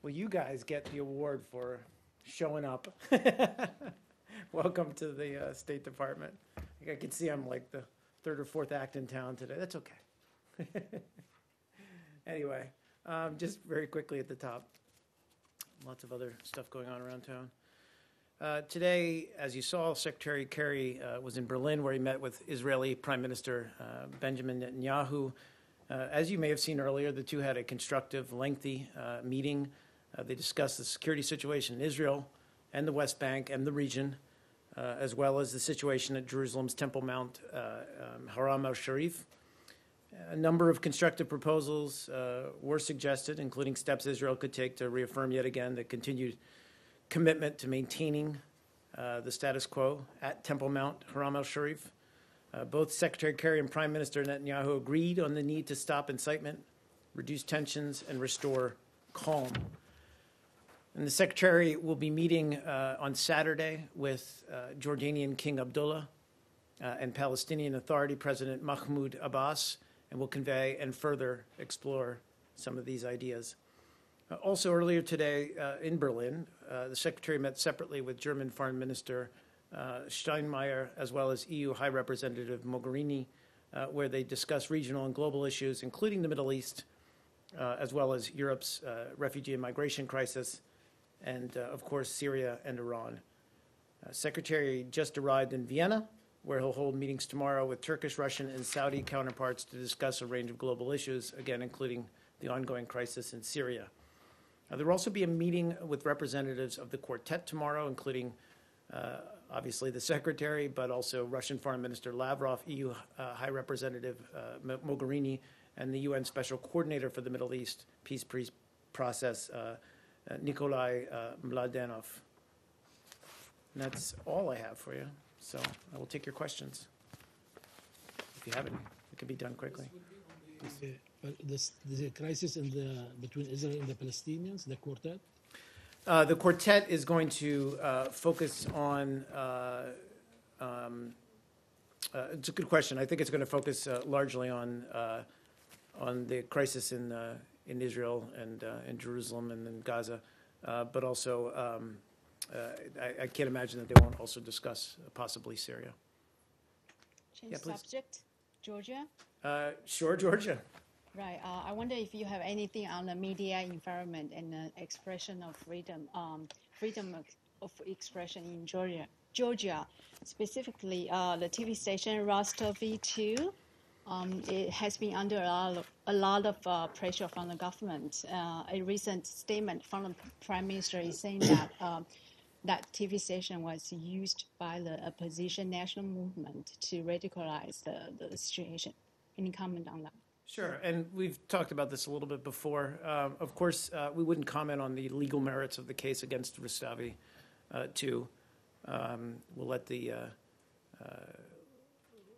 Well, you guys get the award for showing up. Welcome to the State Department. I can see I'm like the third or fourth act in town today. That's okay. Anyway, just very quickly at the top, lots of other stuff going on around town. Today, as you saw, Secretary Kerry was in Berlin where he met with Israeli Prime Minister Benjamin Netanyahu. As you may have seen earlier, the two had a constructive, lengthy meeting. They discussed the security situation in Israel and the West Bank and the region, as well as the situation at Jerusalem's Temple Mount Haram al-Sharif. A number of constructive proposals were suggested, including steps Israel could take to reaffirm yet again the continued commitment to maintaining the status quo at Temple Mount Haram al-Sharif. Both Secretary Kerry and Prime Minister Netanyahu agreed on the need to stop incitement, reduce tensions, and restore calm. And the Secretary will be meeting on Saturday with Jordanian King Abdullah and Palestinian Authority President Mahmoud Abbas, and will convey and further explore some of these ideas. Also earlier today in Berlin, the Secretary met separately with German Foreign Minister Steinmeier, as well as EU High Representative Mogherini, where they discussed regional and global issues, including the Middle East, as well as Europe's refugee and migration crisis, and, of course, Syria and Iran. Secretary just arrived in Vienna, where he'll hold meetings tomorrow with Turkish, Russian, and Saudi counterparts to discuss a range of global issues, again, including the ongoing crisis in Syria. There will also be a meeting with representatives of the Quartet tomorrow, including, obviously, the Secretary, but also Russian Foreign Minister Lavrov, EU High Representative Mogherini, and the UN Special Coordinator for the Middle East Peace Process, Nikolai Mladenov. And that's all I have for you. So I will take your questions. If you have any, it can be done quickly. The crisis between Israel and the Palestinians, the Quartet? The Quartet is going to focus on, it's a good question. I think it's going to focus largely on the crisis in Israel and in Jerusalem and in Gaza, but also I can't imagine that they won't also discuss possibly Syria. Change subject, Georgia. Sure, Georgia. Right. I wonder if you have anything on the media environment and the expression of freedom of expression in Georgia, specifically the TV station Rostov 2. It has been under a lot of pressure from the government. A recent statement from the Prime Minister is saying that that TV station was used by the opposition national movement to radicalize the situation. Any comment on that? Sure, and we've talked about this a little bit before. Of course, we wouldn't comment on the legal merits of the case against Rustavi 2. We'll let the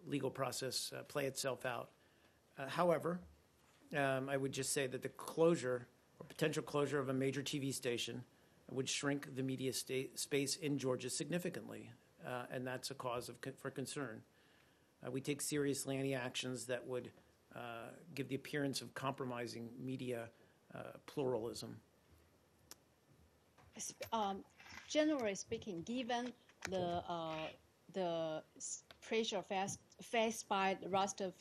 legal process play itself out. However, I would just say that the closure or potential closure of a major TV station would shrink the media space in Georgia significantly, and that's a cause for concern. We take seriously any actions that would give the appearance of compromising media pluralism. Generally speaking, given the pressure faced by Rostov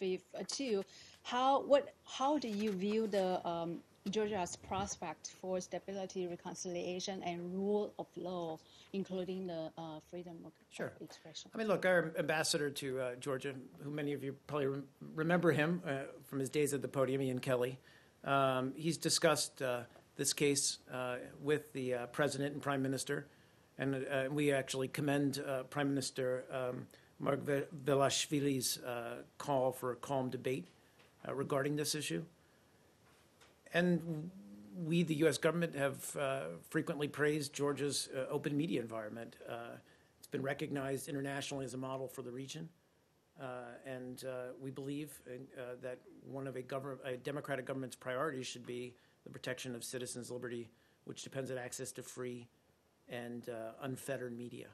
2, how do you view the Georgia's prospect for stability, reconciliation, and rule of law, including the freedom of expression? I mean, look, our ambassador to Georgia, who many of you probably remember him from his days at the podium, Ian Kelly, he's discussed this case with the president and prime minister, and we actually commend Prime Minister Margvelashvili's call for a calm debate regarding this issue. And we, the U.S. government, have frequently praised Georgia's open media environment. It's been recognized internationally as a model for the region. And we believe that one of a democratic government's priorities should be the protection of citizens' liberty, which depends on access to free and unfettered media.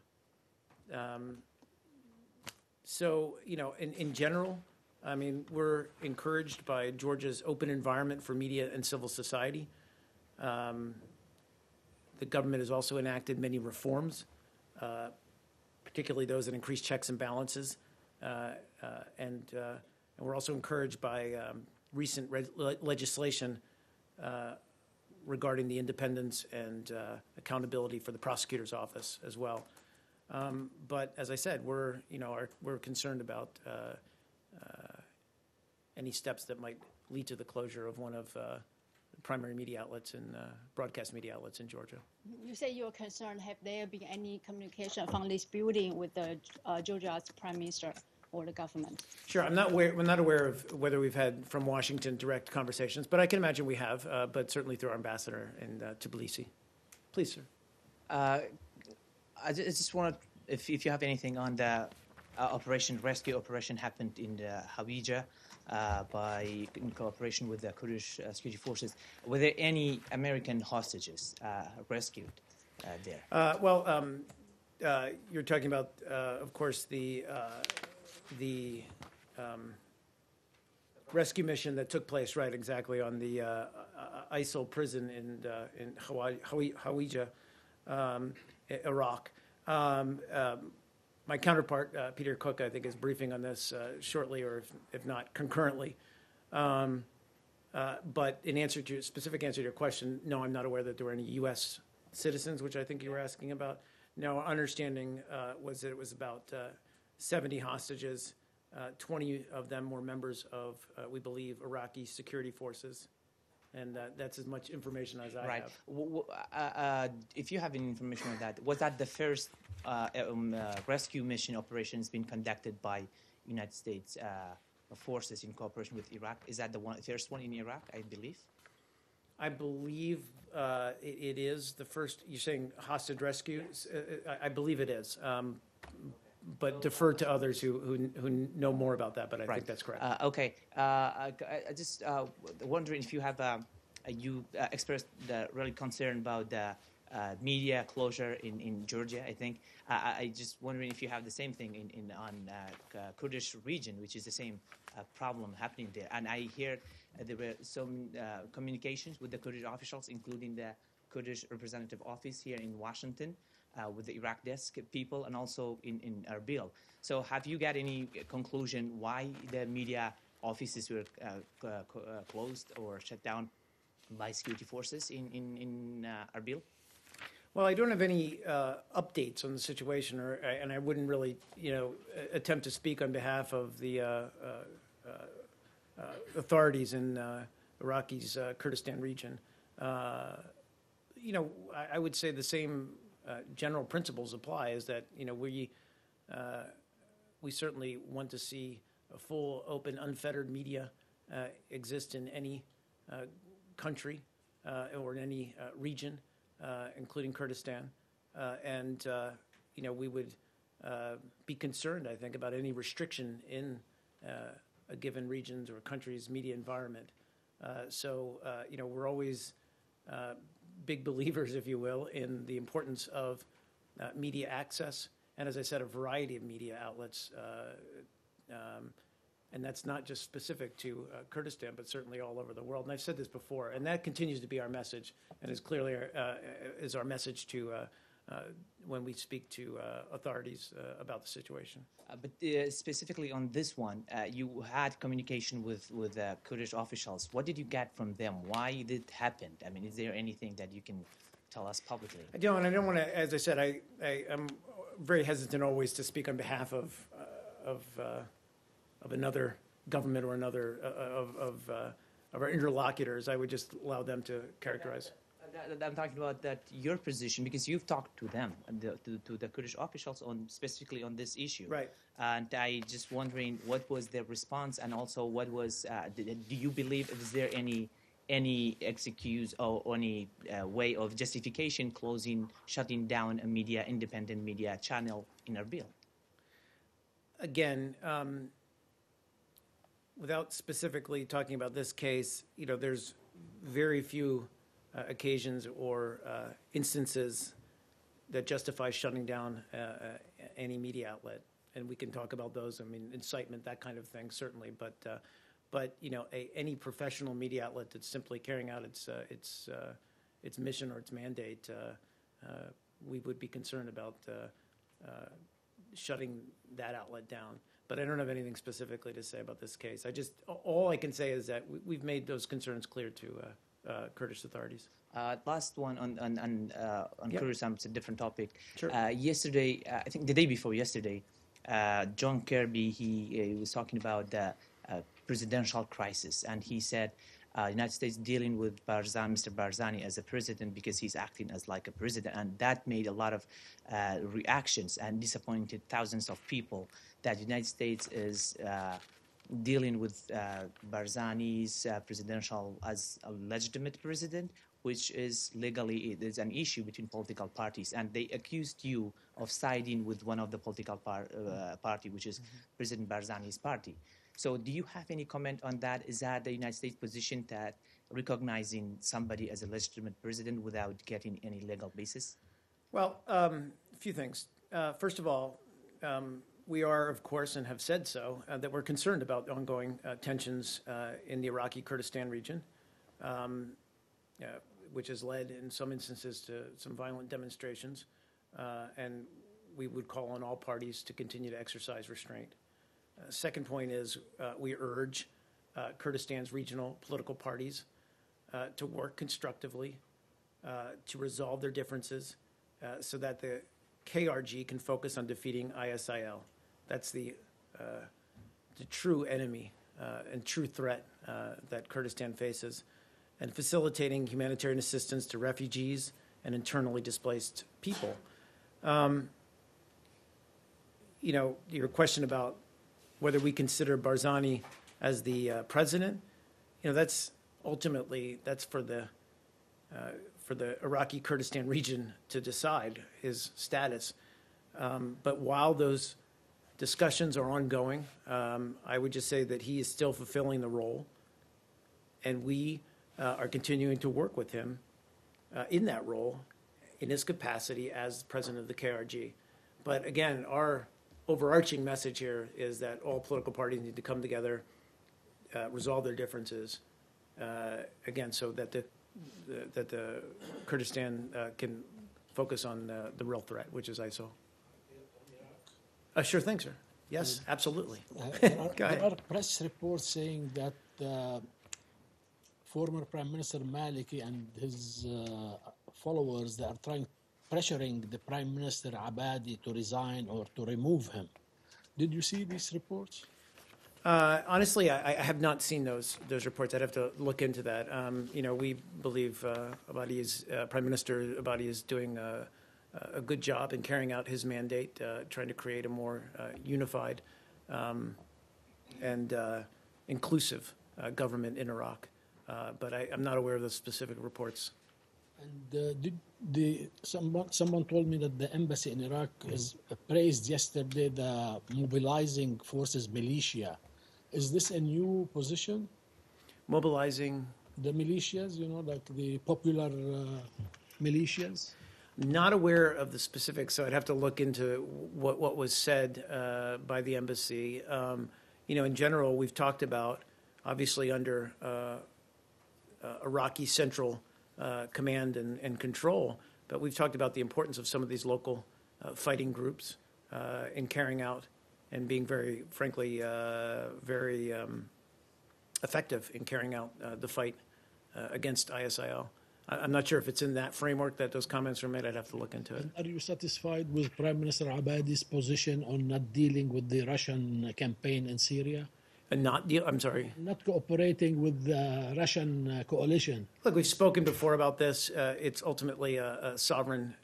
So, you know, in general, I mean, we're encouraged by Georgia's open environment for media and civil society. the government has also enacted many reforms, particularly those that increase checks and balances. And we're also encouraged by recent legislation regarding the independence and accountability for the prosecutor's office as well. But as I said, we're concerned about any steps that might lead to the closure of one of the primary media outlets and broadcast media outlets in Georgia. You say you're concerned. Have there been any communication from this building with the Georgia's prime minister or the government? Sure, I'm not aware of whether we've had from Washington direct conversations, but I can imagine we have, but certainly through our ambassador in Tbilisi. Please, sir. I just want to, if you have anything on the rescue operation happened in the Hawija in cooperation with the Kurdish security forces. Were there any American hostages rescued there? You're talking about, of course, the rescue mission that took place, right, exactly, on the ISIL prison in Hawija, Iraq. My counterpart, Peter Cook, I think, is briefing on this shortly, or if not concurrently. But in answer to specific answer to your question, no, I'm not aware that there were any U.S. citizens, which I think you were asking about. No, our understanding was that it was about 70 hostages. 20 of them were members of, we believe, Iraqi security forces. And that's as much information as I have. If you have any information on that, was that the first rescue mission operations being conducted by United States forces in cooperation with Iraq? Is that the first one in Iraq, I believe? I believe it is the first. You're saying hostage rescue? I believe it is. But defer to others who know more about that, but I think that's correct. Okay. I just wondering if you have you expressed the really concern about the media closure in Georgia, I think. I just wondering if you have the same thing on Kurdish region, which is the same problem happening there. And I hear there were some communications with the Kurdish officials, including the Kurdish representative office here in Washington, with the Iraq desk people, and also in Erbil. So have you got any conclusion why the media offices were closed or shut down by security forces in Erbil? Well, I don't have any updates on the situation, and I wouldn't really, attempt to speak on behalf of the authorities in Iraqi's Kurdistan region. I would say the same general principles apply. Is that we certainly want to see a full, open, unfettered media exist in any country or in any region, including Kurdistan, and we would be concerned, I think, about any restriction in a given region's or country's media environment. So we're always big believers, if you will, in the importance of media access, and as I said, a variety of media outlets. And that's not just specific to Kurdistan, but certainly all over the world. And I've said this before, and that continues to be our message, and is clearly is our message to when we speak to authorities about the situation. But specifically on this one, you had communication with Kurdish officials. What did you get from them? Why did it happen? I mean, is there anything that you can tell us publicly? I don't want to. As I said, I'm very hesitant always to speak on behalf of another government or another of our interlocutors. I would just allow them to characterize. I'm talking about that your position, because you've talked to them, to the Kurdish officials specifically on this issue. Right. And I just wondering what was their response, and also what was, do you believe, is there any excuse or any way of justification shutting down a independent media channel in Erbil? Again, without specifically talking about this case, there's very few occasions or instances that justify shutting down any media outlet, and we can talk about those. I mean, incitement, that kind of thing, certainly. But any professional media outlet that's simply carrying out its mission or its mandate we would be concerned about shutting that outlet down. But I don't have anything specifically to say about this case. All I can say is that we've made those concerns clear to Kurdish authorities. Last one on Yep. Kurdistan, it's a different topic. Sure. Yesterday, I think the day before yesterday, John Kirby, he was talking about the presidential crisis, and he said United States dealing with Mr. Barzani as a president because he's acting as like a president, and that made a lot of reactions and disappointed thousands of people that the United States is dealing with Barzani's presidential as a legitimate president, which is legally it is an issue between political parties, and they accused you of siding with one of the political party, which is President Barzani's party. So do you have any comment on that? Is that the United States position that recognizing somebody as a legitimate president without getting any legal basis? Well, a few things. First of all, we are, of course, and have said so, that we're concerned about ongoing tensions in the Iraqi Kurdistan region, which has led in some instances to some violent demonstrations. And we would call on all parties to continue to exercise restraint. Second point is we urge Kurdistan's regional political parties to work constructively to resolve their differences so that the KRG can focus on defeating ISIL. That's the true enemy and true threat that Kurdistan faces, and facilitating humanitarian assistance to refugees and internally displaced people. You know, your question about whether we consider Barzani as the president, you know, that's ultimately, that's for the Iraqi Kurdistan region to decide his status. But while those discussions are ongoing, I would just say that he is still fulfilling the role, and we are continuing to work with him in that role, in his capacity as president of the KRG. But again, our overarching message here is that all political parties need to come together, resolve their differences, again, so that the Kurdistan can focus on the real threat, which is ISIL. Sure thing, sir. Yes, absolutely. Go ahead. There are press reports saying that former Prime Minister Maliki and his followers, they are pressuring the Prime Minister Abadi to resign or to remove him. Did you see these reports? Honestly, I have not seen those reports. I'd have to look into that. You know, we believe Prime Minister Abadi is doing a good job in carrying out his mandate, trying to create a more unified and inclusive government in Iraq. But I'm not aware of the specific reports. And someone told me that the embassy in Iraq is praised yesterday the mobilizing forces militia. Is this a new position? Mobilizing? The militias, you know, like the popular militias? Not aware of the specifics, so I'd have to look into what was said by the embassy. You know, in general, we've talked about, obviously under Iraqi Central Command and Control, but we've talked about the importance of some of these local fighting groups in carrying out and being very, frankly, very effective in carrying out the fight against ISIL. I'm not sure if it's in that framework that those comments were made. I'd have to look into it. Are you satisfied with Prime Minister Abadi's position on not dealing with the Russian campaign in Syria? And I'm sorry. Not cooperating with the Russian coalition. Look, we've spoken before about this. It's ultimately a sovereign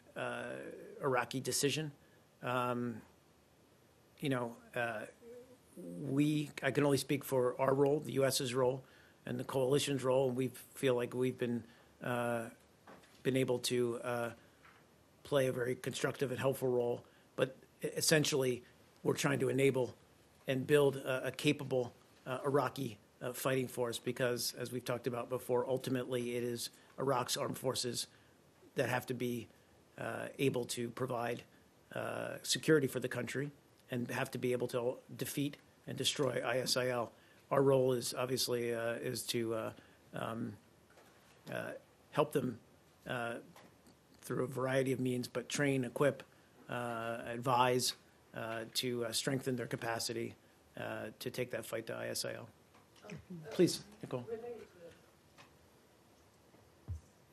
Iraqi decision. You know, I can only speak for our role, the U.S.'s role, and the coalition's role, and we feel like we've been able to play a very constructive and helpful role. But essentially, we're trying to enable and build a capable Iraqi fighting force because, as we've talked about before, ultimately it is Iraq's armed forces that have to be able to provide security for the country and have to be able to defeat and destroy ISIL. Our role is obviously is to help them through a variety of means, but train, equip, advise to strengthen their capacity to take that fight to ISIL. Please, Nicole.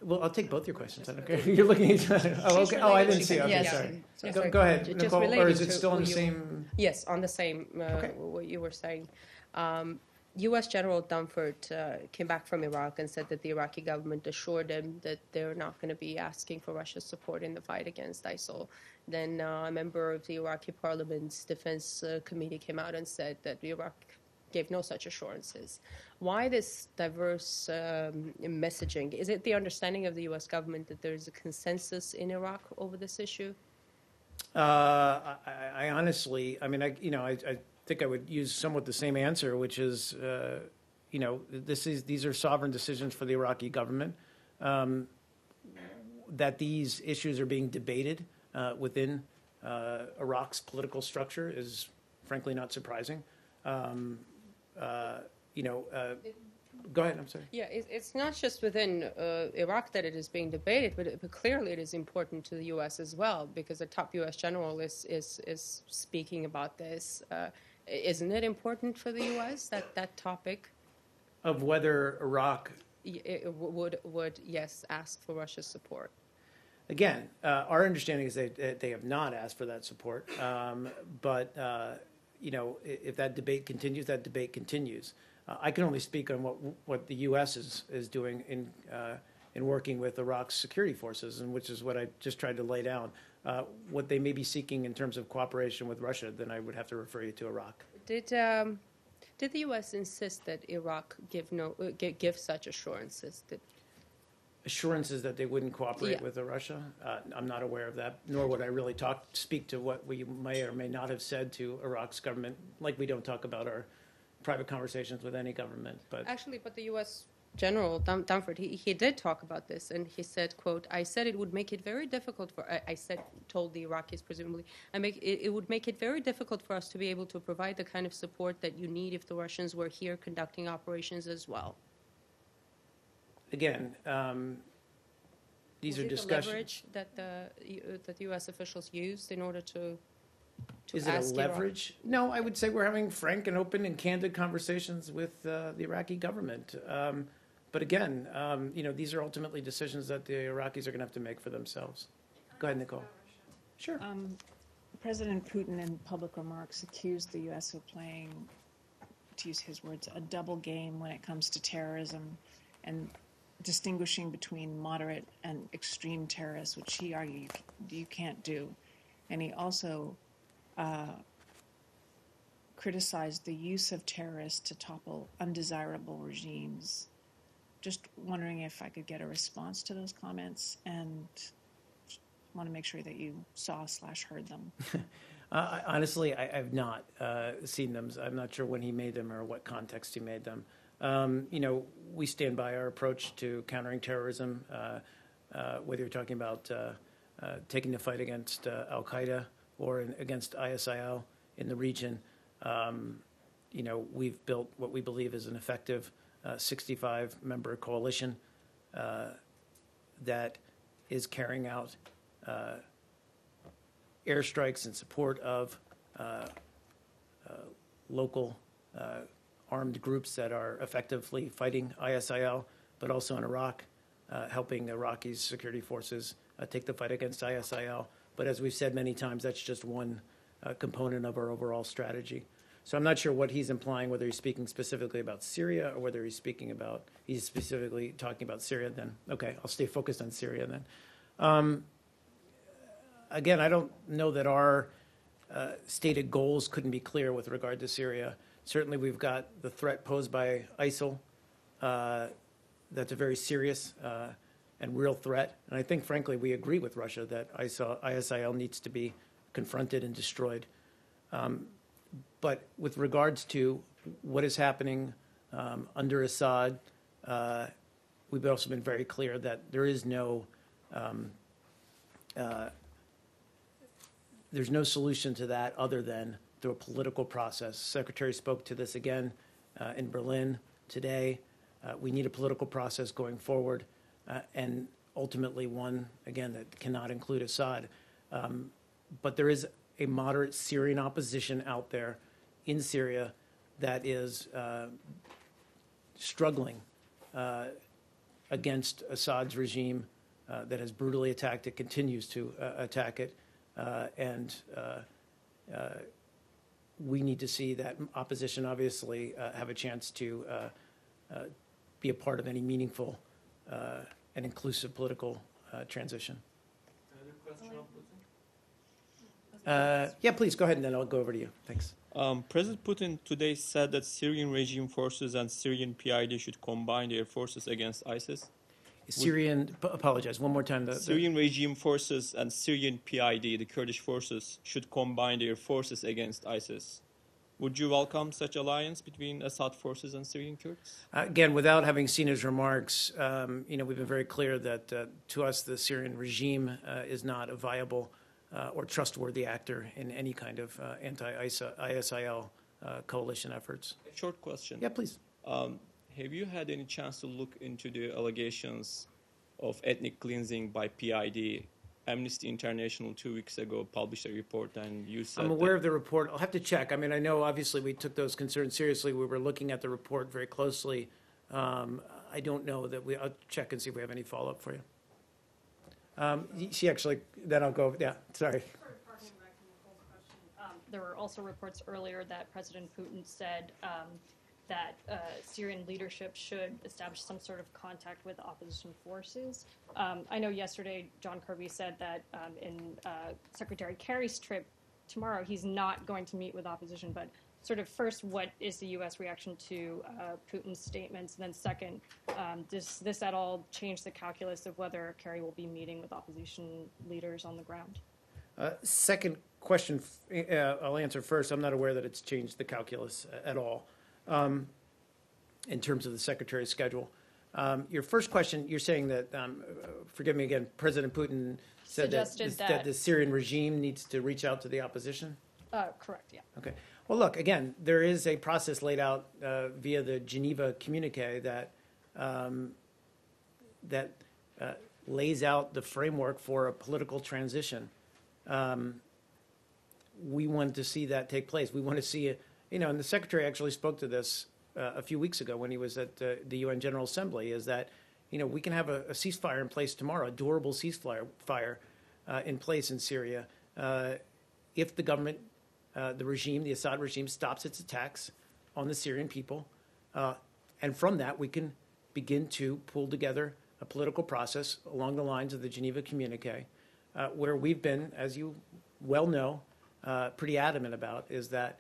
Well, I'll take both your questions. I don't care. You're looking at, oh, okay. Oh, I didn't see. Okay, Yes. sorry. Yes, Go, sorry. go ahead, Just Nicole. Or related is it to still on what the you- same? Yes, on the same, Okay. what you were saying. U.S. General Dunford came back from Iraq and said that the Iraqi government assured him that they're not going to be asking for Russia's support in the fight against ISIL. Then a member of the Iraqi parliament's defense committee came out and said that Iraq gave no such assurances. Why this diverse messaging? Is it the understanding of the U.S. government that there's a consensus in Iraq over this issue? I honestly, I mean, I think I would use somewhat the same answer, which is, these are sovereign decisions for the Iraqi government. That these issues are being debated within Iraq's political structure is frankly not surprising. Go ahead, I'm sorry. Yeah, it's not just within Iraq that it is being debated, but clearly it is important to the U.S. as well, because a top U.S. general is speaking about this. Isn't it important for the U.S. that topic Of whether Iraq, would yes ask for Russia's support? again, our understanding is that they have not asked for that support. But if that debate continues, that debate continues. I can only speak on what the U.S. is doing in working with Iraq's security forces, and which is what I just tried to lay down. What they may be seeking in terms of cooperation with Russia, then I would have to refer you to Iraq. Did the U.S. insist that Iraq give such assurances? Assurances that they wouldn't cooperate Yeah. with Russia? I'm not aware of that, nor would I really speak to what we may or may not have said to Iraq's government, like we don't talk about our private conversations with any government. But Actually, but the U.S. General Dunford, he did talk about this, and he said, quote, I said it would make it very difficult for, told the Iraqis presumably, it would make it very difficult for us to be able to provide the kind of support that you need if the Russians were here conducting operations as well. again, these are Was it the discussions. leverage that the U.S. officials used in order to Is it a ask Iraq? leverage? No, I would say we're having frank and open and candid conversations with the Iraqi government. But again, these are ultimately decisions that the Iraqis are going to have to make for themselves. Go ahead, Nicole. Sure. President Putin, in public remarks, accused the U.S. of playing, to use his words, a double game when it comes to terrorism and distinguishing between moderate and extreme terrorists, which he argued you can't do. And he also criticized the use of terrorists to topple undesirable regimes. Just wondering if I could get a response to those comments, and want to make sure that you saw/heard them. Honestly, I've not seen them. I'm not sure when he made them or what context he made them. We stand by our approach to countering terrorism, whether you're talking about taking the fight against Al-Qaeda or against ISIL in the region. We've built what we believe is an effective 65-member coalition that is carrying out airstrikes in support of local armed groups that are effectively fighting ISIL, but also in Iraq, helping Iraqi security forces take the fight against ISIL. But as we've said many times, that's just one component of our overall strategy. So I'm not sure what he's implying, whether he's speaking specifically about Syria or whether he's specifically talking about Syria. Then, okay, I'll stay focused on Syria then. Again, I don't know that our stated goals couldn't be clear with regard to Syria. Certainly, we've got the threat posed by ISIL. That's a very serious and real threat. And I think, frankly, we agree with Russia that ISIL needs to be confronted and destroyed. But with regards to what is happening under Assad, we've also been very clear that there's no solution to that other than through a political process. Secretary spoke to this again in Berlin today. We need a political process going forward. And ultimately one, again, that cannot include Assad. But there is a moderate Syrian opposition out there in Syria that is struggling against Assad's regime that has brutally attacked it, continues to attack it, and we need to see that opposition obviously have a chance to be a part of any meaningful and inclusive political transition. Yeah, please go ahead, and then I'll go over to you. Thanks. President Putin today said that Syrian regime forces and Syrian PID should combine their forces against ISIS. Apologize, one more time. Syrian regime forces and Syrian PID, the Kurdish forces, should combine their forces against ISIS. Would you welcome such alliance between Assad forces and Syrian Kurds? Again, without having seen his remarks, we've been very clear that to us the Syrian regime is not a viable or trustworthy actor in any kind of anti-ISIL coalition efforts. A short question. Yeah, please. Have you had any chance to look into the allegations of ethnic cleansing by PID? Amnesty International 2 weeks ago published a report, and you said... I'm aware of the report. I'll have to check. I mean, I know obviously we took those concerns seriously. We were looking at the report very closely. I don't know that I'll check and see if we have any follow-up for you. She actually, then I'll go, yeah, sorry. There were also reports earlier that President Putin said that Syrian leadership should establish some sort of contact with opposition forces. I know yesterday John Kirby said that in Secretary Kerry's trip tomorrow, he's not going to meet with opposition, but sort of first, what is the U.S. reaction to Putin's statements? And then second, does this at all change the calculus of whether Kerry will be meeting with opposition leaders on the ground? Second question, I'll answer first. I'm not aware that it's changed the calculus at all in terms of the Secretary's schedule. Your first question, you're saying that, forgive me again, President Putin said that the Syrian regime needs to reach out to the opposition? Correct, yeah. Okay. Well, look, again, there is a process laid out via the Geneva communique that lays out the framework for a political transition. We want to see that take place. We want to see it, and the Secretary actually spoke to this a few weeks ago when he was at the UN General Assembly, is that, we can have a ceasefire in place tomorrow, a durable ceasefire in place in Syria, if the government, the Assad regime, stops its attacks on the Syrian people. And from that, we can begin to pull together a political process along the lines of the Geneva communique, where we've been, as you well know, pretty adamant about, is that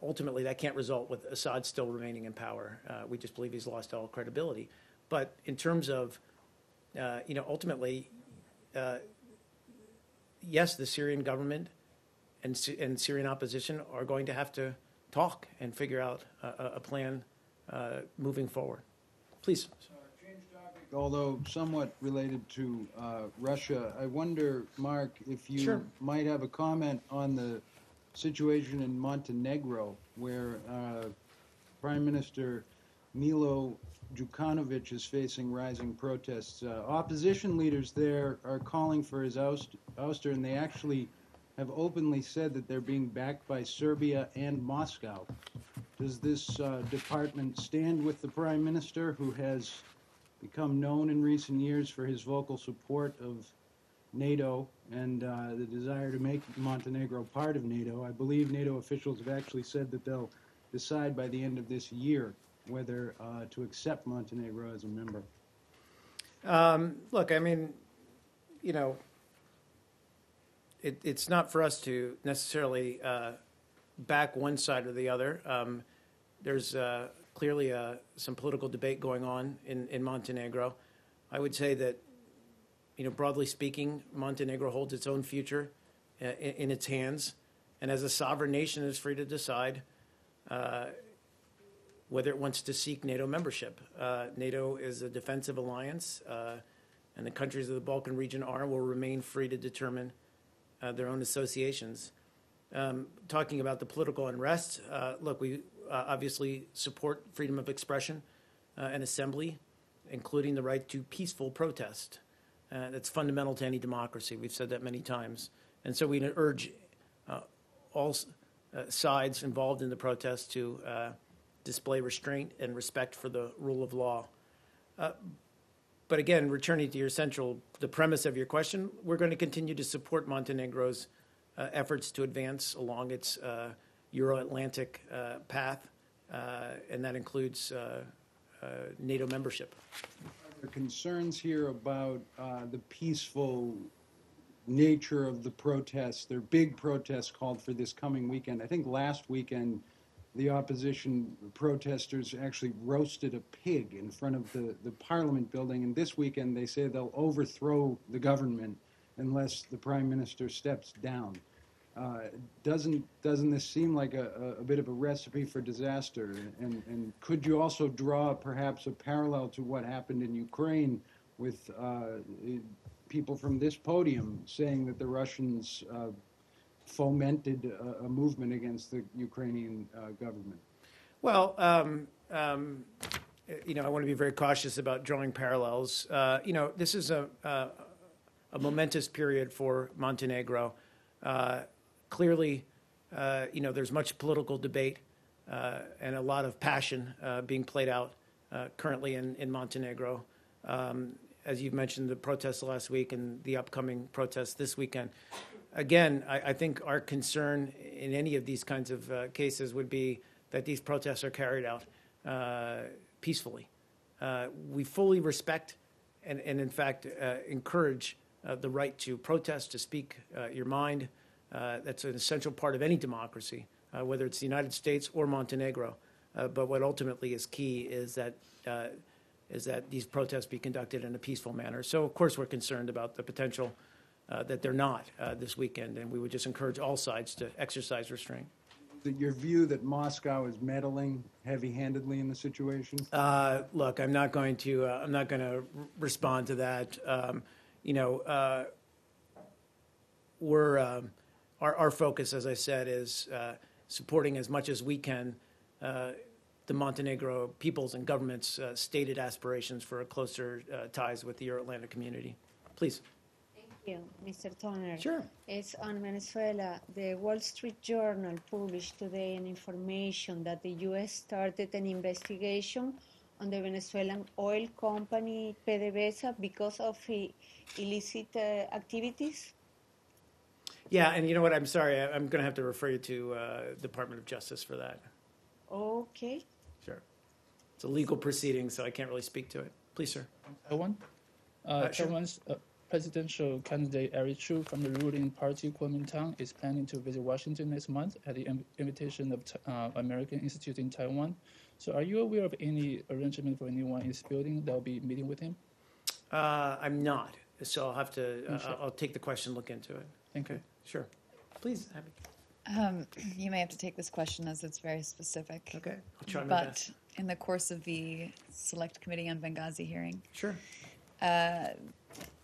ultimately that can't result with Assad still remaining in power. We just believe he's lost all credibility. But in terms of, ultimately, yes, the Syrian government and Syrian opposition are going to have to talk and figure out a plan moving forward. Please. Change topic, although somewhat related to Russia. I wonder, Mark, if you might have a comment on the situation in Montenegro, where Prime Minister Milo Djukanovic is facing rising protests. Opposition leaders there are calling for his ouster, and they actually have openly said that they're being backed by Serbia and Moscow. Does this department stand with the Prime Minister, who has become known in recent years for his vocal support of NATO and the desire to make Montenegro part of NATO? I believe NATO officials have actually said that they'll decide by the end of this year whether to accept Montenegro as a member. Look, I mean, it's not for us to necessarily back one side or the other. There's clearly some political debate going on in Montenegro. I would say that, broadly speaking, Montenegro holds its own future in its hands, and as a sovereign nation is free to decide whether it wants to seek NATO membership. NATO is a defensive alliance, and the countries of the Balkan region will remain free to determine their own associations. Talking about the political unrest, look, we obviously support freedom of expression and assembly including the right to peaceful protest. That's fundamental to any democracy. We've said that many times. And so we urge all sides involved in the protest to display restraint and respect for the rule of law. But again, returning to the premise of your question, we're going to continue to support Montenegro's efforts to advance along its Euro-Atlantic path, and that includes NATO membership. Are there concerns here about the peaceful nature of the protests? There are big protests called for this coming weekend. I think last weekend the opposition protesters actually roasted a pig in front of the Parliament building, and this weekend they say they'll overthrow the government unless the Prime Minister steps down. Doesn't this seem like a bit of a recipe for disaster? And could you also draw perhaps a parallel to what happened in Ukraine with people from this podium saying that the Russians fomented a movement against the Ukrainian government? Well, I want to be very cautious about drawing parallels. This is a momentous period for Montenegro. Clearly, there's much political debate and a lot of passion being played out currently in Montenegro. As you've mentioned, the protests last week and the upcoming protests this weekend. Again, I think our concern in any of these kinds of cases would be that these protests are carried out peacefully. We fully respect and in fact, encourage the right to protest, to speak your mind. That's an essential part of any democracy, whether it's the United States or Montenegro. But what ultimately is key is that these protests be conducted in a peaceful manner. So, of course, we're concerned about the potential that they're not this weekend, and we would just encourage all sides to exercise restraint. Is it your view that Moscow is meddling heavy-handedly in the situation? Look, I'm not going to respond to that. Our focus, as I said, is supporting as much as we can the Montenegro people's and government's stated aspirations for closer ties with the Euro-Atlantic community. Please. Thank you, Mr. Toner. Sure. It's on Venezuela. The Wall Street Journal published today an information that the U.S. started an investigation on the Venezuelan oil company PDVSA because of illicit activities. Yeah, and you know what? I'm sorry. I'm going to have to refer you to Department of Justice for that. Okay. Sure. It's a legal proceeding, so I can't really speak to it. Please, sir. Taiwan. Sure. Taiwan's presidential candidate Eric Chu from the ruling party Kuomintang is planning to visit Washington next month at the invitation of American Institute in Taiwan. So are you aware of any arrangement for anyone in this building that will be meeting with him? I'm not. So I'll have to, I'll take the question, look into it. Thank you. Sure. Please, Abby. You may have to take this question as it's very specific. Okay. I'll try my best. But in the course of the Select Committee on Benghazi hearing, Sure.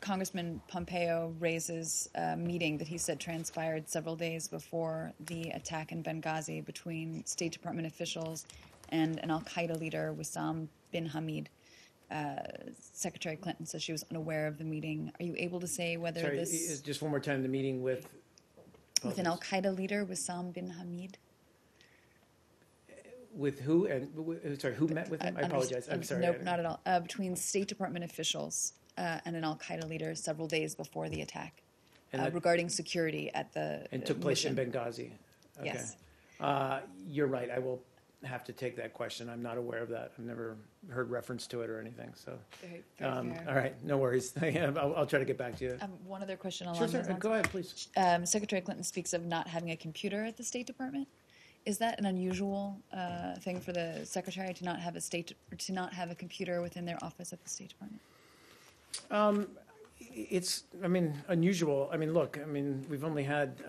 Congressman Pompeo raises a meeting that he said transpired several days before the attack in Benghazi between State Department officials and an al-Qaeda leader, Wissam bin Hamid. Secretary Clinton says she was unaware of the meeting. Are you able to say whether Sorry, this... just one more time, the meeting with... With an al-Qaeda leader, Wissam bin Hamid? With who? And sorry, who met with him? I apologize. I'm sorry. Nope, not at all. Between State Department officials and an al-Qaeda leader several days before the attack regarding security at the And took place in Benghazi. Okay. Yes. You're right. I will have to take that question. I'm not aware of that. I've never heard reference to it or anything. So, Very fair. all right, no worries. I'll try to get back to you. One other question along Sure, those sir. lines. Go ahead, please. Secretary Clinton speaks of not having a computer at the State Department. Is that an unusual thing for the Secretary to not have a computer within their office at the State Department? It's, unusual. Look, we've only had,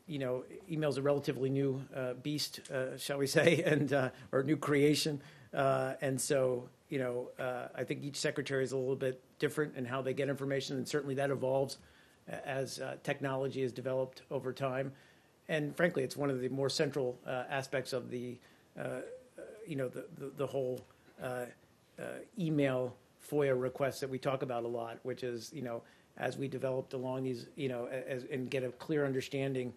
email's a relatively new beast, shall we say, and or new creation. And so, I think each secretary is a little bit different in how they get information, and certainly that evolves as technology is developed over time. And frankly, it's one of the more central aspects of the, the whole email FOIA requests that we talk about a lot, which is, as we developed along these, and get a clear understanding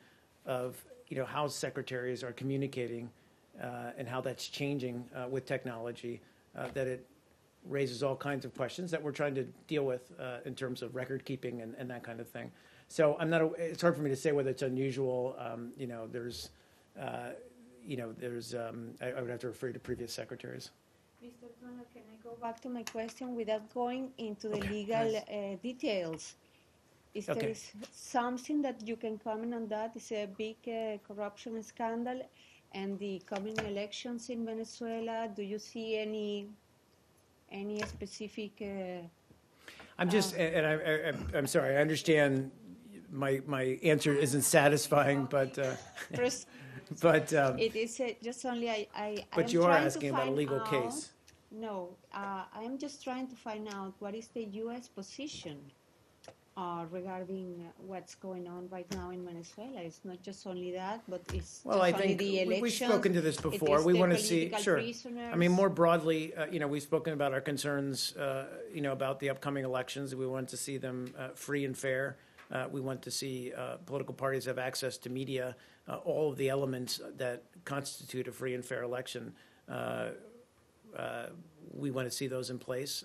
of, how secretaries are communicating and how that's changing with technology, that it raises all kinds of questions that we're trying to deal with in terms of record keeping and that kind of thing. So it's hard for me to say whether it's unusual. There's, I would have to refer you to previous secretaries. Mr. Turner, can I go back to my question without going into the legal details? Is Okay. there something that you can comment on that? It's a big corruption scandal and the coming elections in Venezuela. Do you see any specific? I'm just, I'm sorry. I understand my answer isn't satisfying, but First, but it is just only but I'm you are trying to asking about a find legal out- case. No, I'm just trying to find out what is the U.S. position regarding what's going on right now in Venezuela. It's not just only that, but it's Well, just I only think the elections. we've spoken to this It before. is We the want to see, political sure. prisoners. I mean, more broadly, we've spoken about our concerns, about the upcoming elections. We want to see them free and fair. We want to see political parties have access to media, all of the elements that constitute a free and fair election. We want to see those in place.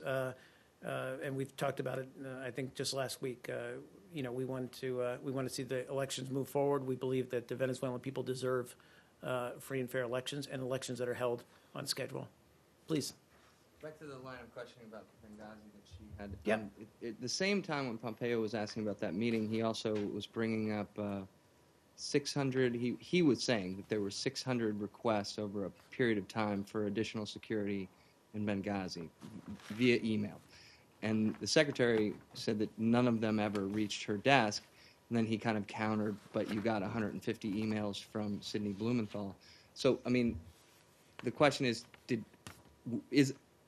And we've talked about it, I think, just last week. We want to see the elections move forward. We believe that the Venezuelan people deserve free and fair elections and elections that are held on schedule. Please. Back to the line of questioning about Benghazi that she had. Yep. At the same time when Pompeo was asking about that meeting, he also was bringing up 600. He was saying that there were 600 requests over a period of time for additional security in Benghazi via email. And the secretary said that none of them ever reached her desk. And then he kind of countered, but you got 150 emails from Sidney Blumenthal. So, I mean, the question is,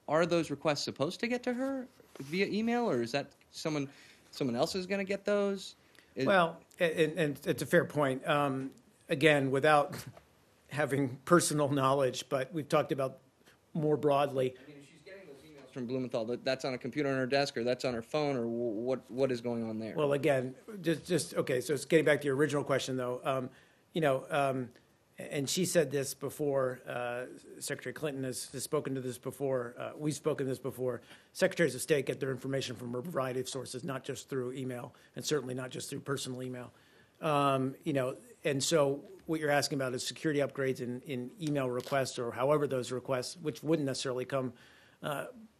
are those requests supposed to get to her via email, or is that someone else is going to get those? Well, and it's a fair point. Again, without having personal knowledge, but we've talked about more broadly. I mean, if she's getting those emails from Blumenthal, that's on a computer on her desk, or that's on her phone, or what is going on there? Well, again, just okay. So it's getting back to your original question, though. And she said this before. Secretary Clinton has spoken to this before. We've spoken to this before. Secretaries of State get their information from a variety of sources, not just through email, and certainly not just through personal email. And so what you're asking about is security upgrades in email requests, or however those requests, which wouldn't necessarily come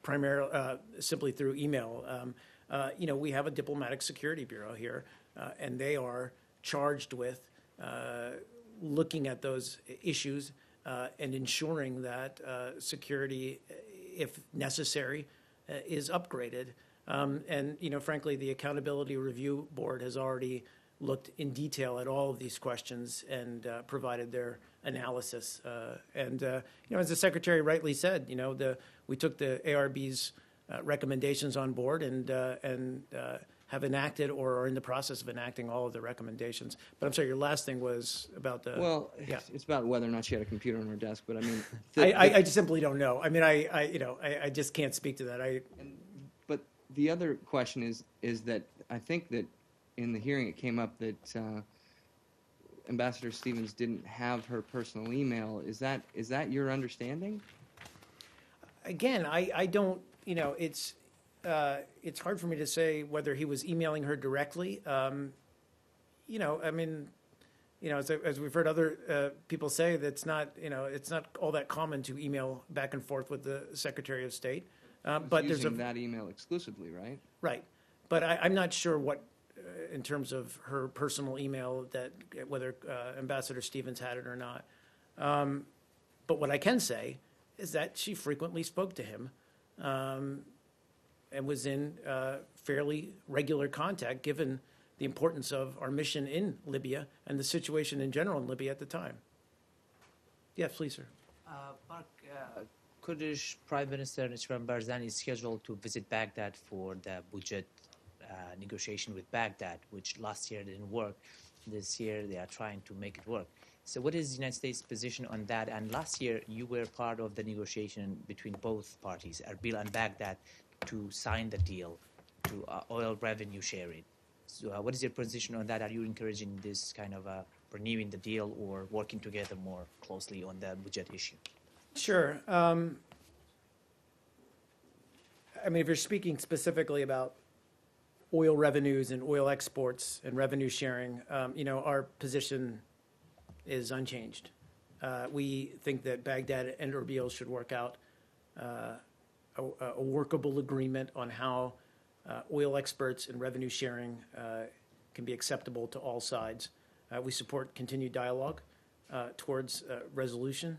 primarily simply through email. We have a diplomatic security bureau here, and they are charged with looking at those issues and ensuring that security, if necessary, is upgraded. And frankly, the Accountability Review Board has already looked in detail at all of these questions and provided their analysis. As the Secretary rightly said, we took the ARB's recommendations on board and have enacted or are in the process of enacting all of the recommendations. But I'm sorry, your last thing was about the... Well, yeah. It's about whether or not she had a computer on her desk, but I mean... I just simply don't know. I mean, I just can't speak to that. But the other question is that I think that in the hearing it came up that Ambassador Stevens didn't have her personal email. Is that your understanding? Again, I don't, it's hard for me to say whether he was emailing her directly. I mean, as we've heard other people say, that's not, it's not all that common to email back and forth with the Secretary of State. But there's that email exclusively, right? Right. But I'm not sure what, in terms of her personal email, that whether Ambassador Stevens had it or not. But what I can say is that she frequently spoke to him and was in fairly regular contact, given the importance of our mission in Libya and the situation in general in Libya at the time. Yes, please, sir. Mark, Kurdish Prime Minister Nishran Barzani is scheduled to visit Baghdad for the budget negotiation with Baghdad, which last year didn't work. This year they are trying to make it work. So what is the United States' position on that? And last year you were part of the negotiation between both parties, Erbil and Baghdad. to sign the deal to oil revenue sharing. So what is your position on that? Are you encouraging this kind of renewing the deal or working together more closely on the budget issue? Sure. I mean, if you're speaking specifically about oil revenues and oil exports and revenue sharing, our position is unchanged. We think that Baghdad and Erbil should work out a workable agreement on how oil exports and revenue sharing can be acceptable to all sides. We support continued dialogue towards resolution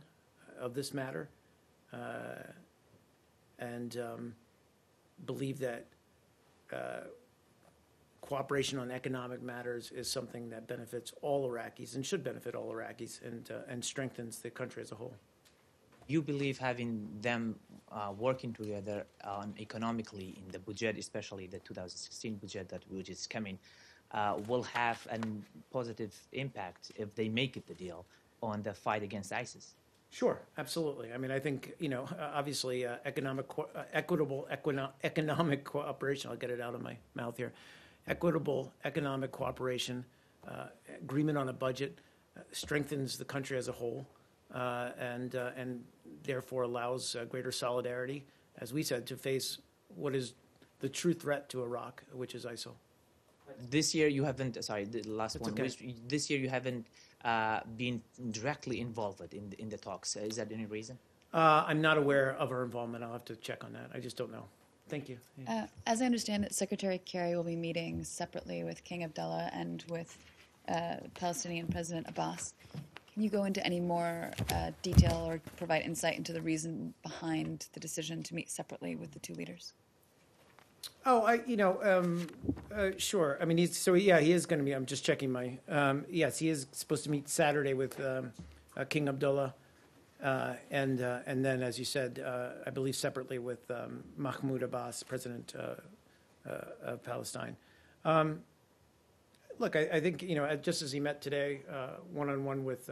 of this matter, and believe that cooperation on economic matters is something that benefits all Iraqis and should benefit all Iraqis and strengthens the country as a whole. You believe having them working together on economically in the budget, especially the 2016 budget which is coming, will have a positive impact if they make it the deal on the fight against ISIS? Sure, absolutely. I mean, I think, obviously equitable economic cooperation, I'll get it out of my mouth here, equitable economic cooperation, agreement on a budget strengthens the country as a whole, and therefore allows greater solidarity, as we said, to face what is the true threat to Iraq, which is ISIL. This year you haven't, sorry, the last That's one. okay. This year you haven't been directly involved in the talks. Is that any reason? I'm not aware of our involvement. I'll have to check on that. I just don't know. Thank you. As I understand it, Secretary Kerry will be meeting separately with King Abdullah and with Palestinian President Abbas. Can you go into any more detail or provide insight into the reason behind the decision to meet separately with the two leaders? Oh, sure. I mean, he is going to be. I'm just checking my. Yes, he is supposed to meet Saturday with King Abdullah, and then, as you said, I believe separately with Mahmoud Abbas, President of Palestine. Look, I think just as he met today, one-on-one with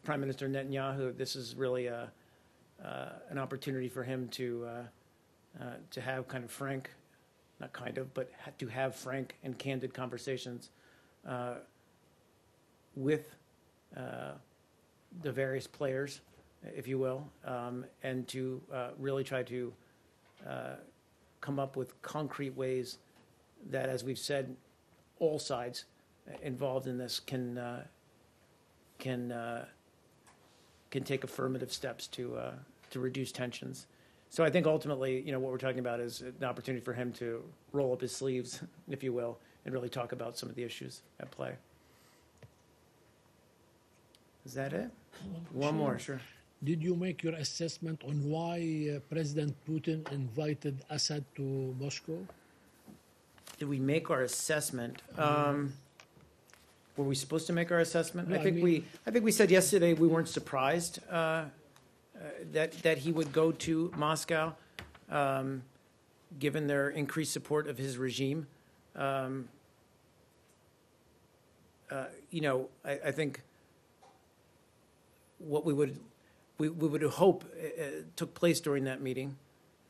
Prime Minister Netanyahu, this is really an opportunity for him to have kind of frank, not kind of, but to have frank and candid conversations with the various players, if you will, and to really try to come up with concrete ways that, as we've said, all sides involved in this can take affirmative steps to reduce tensions. So I think ultimately, what we're talking about is an opportunity for him to roll up his sleeves, if you will, and really talk about some of the issues at play. Is that it? One more, sure. Did you make your assessment on why President Putin invited Assad to Moscow? Did we make our assessment? Were we supposed to make our assessment? No, I think we said yesterday we weren't surprised that he would go to Moscow, given their increased support of his regime. I think what we would hope took place during that meeting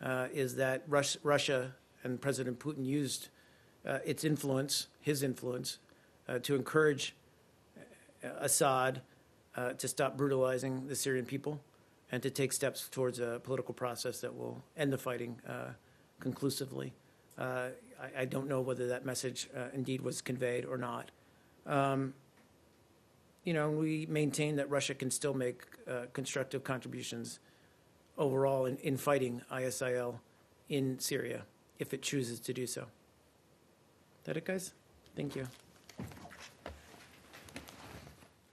is that Russia and President Putin used his influence, to encourage Assad to stop brutalizing the Syrian people and to take steps towards a political process that will end the fighting conclusively. I don't know whether that message indeed was conveyed or not. We maintain that Russia can still make constructive contributions overall in fighting ISIL in Syria if it chooses to do so. That it, guys? Thank you.